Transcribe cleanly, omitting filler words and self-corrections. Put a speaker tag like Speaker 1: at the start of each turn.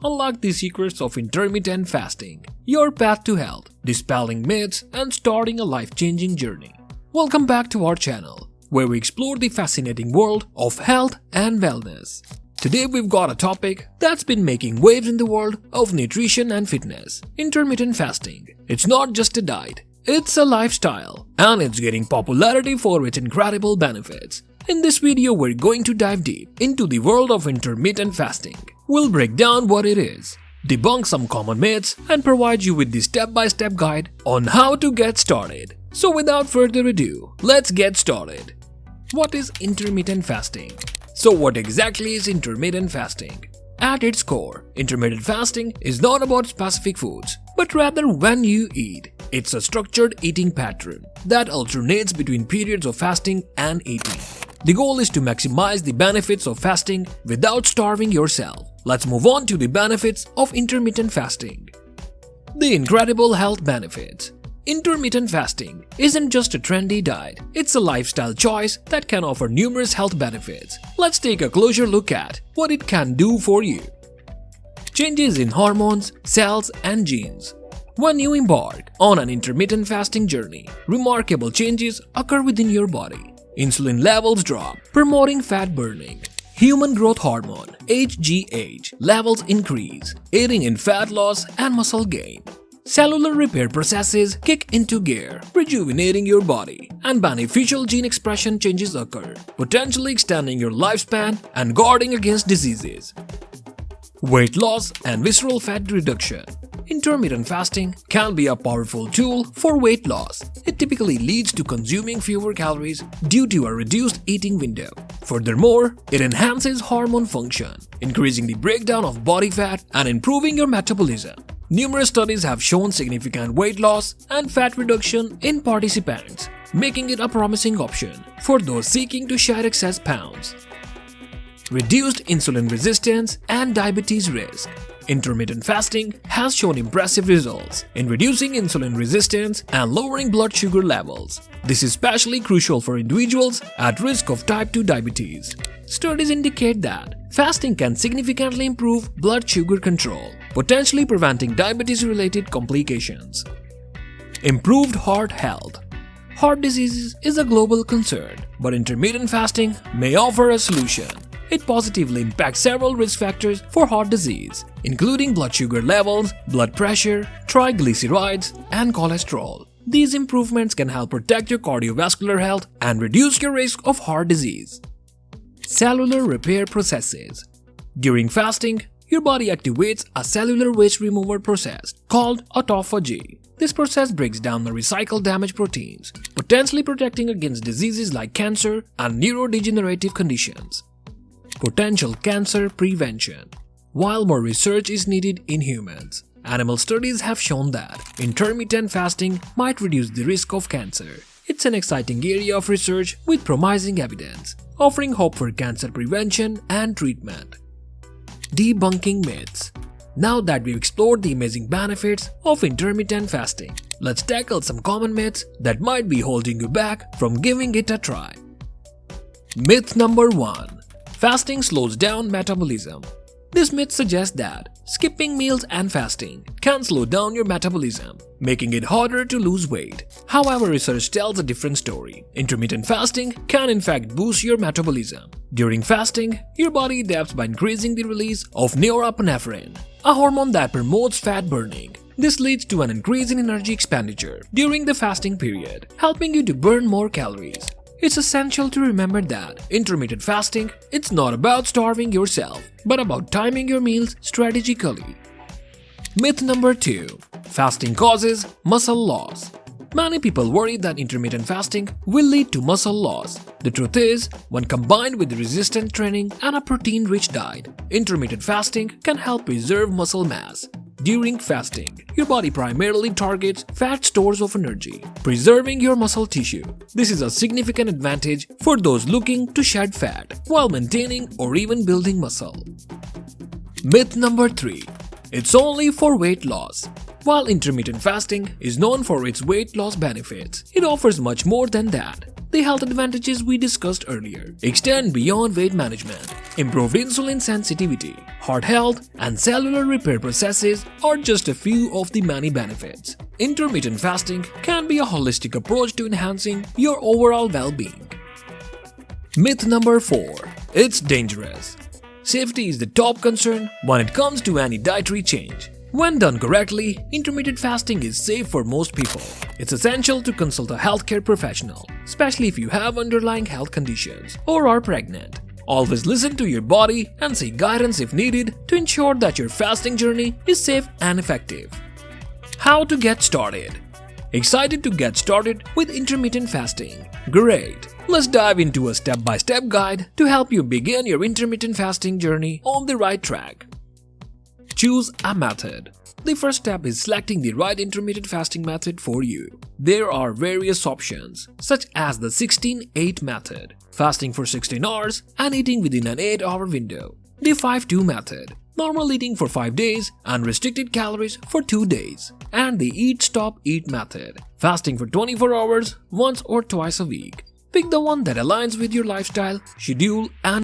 Speaker 1: unlock the secrets of intermittent fasting, your path to health, dispelling myths and starting a life-changing journey. Welcome back to our channel, where we explore the fascinating world of health and wellness. Today we've got a topic that's been making waves in the world of nutrition and fitness: intermittent fasting. It's not just a diet, it's a lifestyle, and it's getting popularity for its incredible benefits. In this video, we're going to dive deep into the world of intermittent fasting. We'll break down what it is, debunk some common myths, and provide you with the step-by-step guide on how to get started. So without further ado, let's get started. What is intermittent fasting? So what exactly is intermittent fasting? At its core, intermittent fasting is not about specific foods, but rather when you eat. It's a structured eating pattern that alternates between periods of fasting and eating. The goal is to maximize the benefits of fasting without starving yourself. Let's move on to the benefits of intermittent fasting. The incredible health benefits. Intermittent fasting isn't just a trendy diet, it's a lifestyle choice that can offer numerous health benefits. Let's take a closer look at what it can do for you. Changes in hormones, cells, and genes. When you embark on an intermittent fasting journey, remarkable changes occur within your body. Insulin levels drop, promoting fat burning. Human growth hormone (HGH) levels increase, aiding in fat loss and muscle gain. Cellular repair processes kick into gear, rejuvenating your body, and beneficial gene expression changes occur, potentially extending your lifespan and guarding against diseases. Weight loss and visceral fat reduction. Intermittent fasting can be a powerful tool for weight loss. It typically leads to consuming fewer calories due to a reduced eating window. Furthermore, it enhances hormone function, increasing the breakdown of body fat and improving your metabolism. Numerous studies have shown significant weight loss and fat reduction in participants, making it a promising option for those seeking to shed excess pounds. Reduced insulin resistance and diabetes risk. Intermittent fasting has shown impressive results in reducing insulin resistance and lowering blood sugar levels. This is especially crucial for individuals at risk of type 2 diabetes. Studies indicate that fasting can significantly improve blood sugar control, potentially preventing diabetes-related complications. Improved heart health. Heart disease is a global concern, but intermittent fasting may offer a solution. It positively impacts several risk factors for heart disease, including blood sugar levels, blood pressure, triglycerides, and cholesterol. These improvements can help protect your cardiovascular health and reduce your risk of heart disease. Cellular repair processes. During fasting, your body activates a cellular waste removal process called autophagy. This process breaks down the recycled damaged proteins, potentially protecting against diseases like cancer and neurodegenerative conditions. Potential cancer prevention. While more research is needed in humans, animal studies have shown that intermittent fasting might reduce the risk of cancer. It's an exciting area of research with promising evidence, offering hope for cancer prevention and treatment. Debunking myths. Now that we've explored the amazing benefits of intermittent fasting, let's tackle some common myths that might be holding you back from giving it a try. Myth number 1. Fasting slows down metabolism. This myth suggests that skipping meals and fasting can slow down your metabolism, making it harder to lose weight. However, research tells a different story. Intermittent fasting can in fact boost your metabolism. During fasting, your body adapts by increasing the release of norepinephrine, a hormone that promotes fat burning. This leads to an increase in energy expenditure during the fasting period, helping you to burn more calories. It's essential to remember that intermittent fasting, it's not about starving yourself, but about timing your meals strategically. Myth number 2. Fasting causes muscle loss. Many people worry that intermittent fasting will lead to muscle loss. The truth is, when combined with resistance training and a protein-rich diet, intermittent fasting can help preserve muscle mass. During fasting, your body primarily targets fat stores of energy, preserving your muscle tissue. This is a significant advantage for those looking to shed fat while maintaining or even building muscle. Myth number 3. It's only for weight loss. While intermittent fasting is known for its weight loss benefits, it offers much more than that. The health advantages we discussed earlier extend beyond weight management. Improved insulin sensitivity, heart health, and cellular repair processes are just a few of the many benefits. Intermittent fasting can be a holistic approach to enhancing your overall well-being. Myth number 4. It's dangerous. Safety is the top concern when it comes to any dietary change. When done correctly, intermittent fasting is safe for most people. It's essential to consult a healthcare professional, especially if you have underlying health conditions or are pregnant. Always listen to your body and seek guidance if needed to ensure that your fasting journey is safe and effective. How to get started? Excited to get started with intermittent fasting? Great! Let's dive into a step-by-step guide to help you begin your intermittent fasting journey on the right track. Choose a method. The first step is selecting the right intermittent fasting method for you. There are various options, such as the 16-8 method, fasting for 16 hours and eating within an 8-hour window, the 5-2 method, normal eating for 5 days and restricted calories for 2 days, and the eat-stop-eat method, fasting for 24 hours once or twice a week. Pick the one that aligns with your lifestyle, schedule, and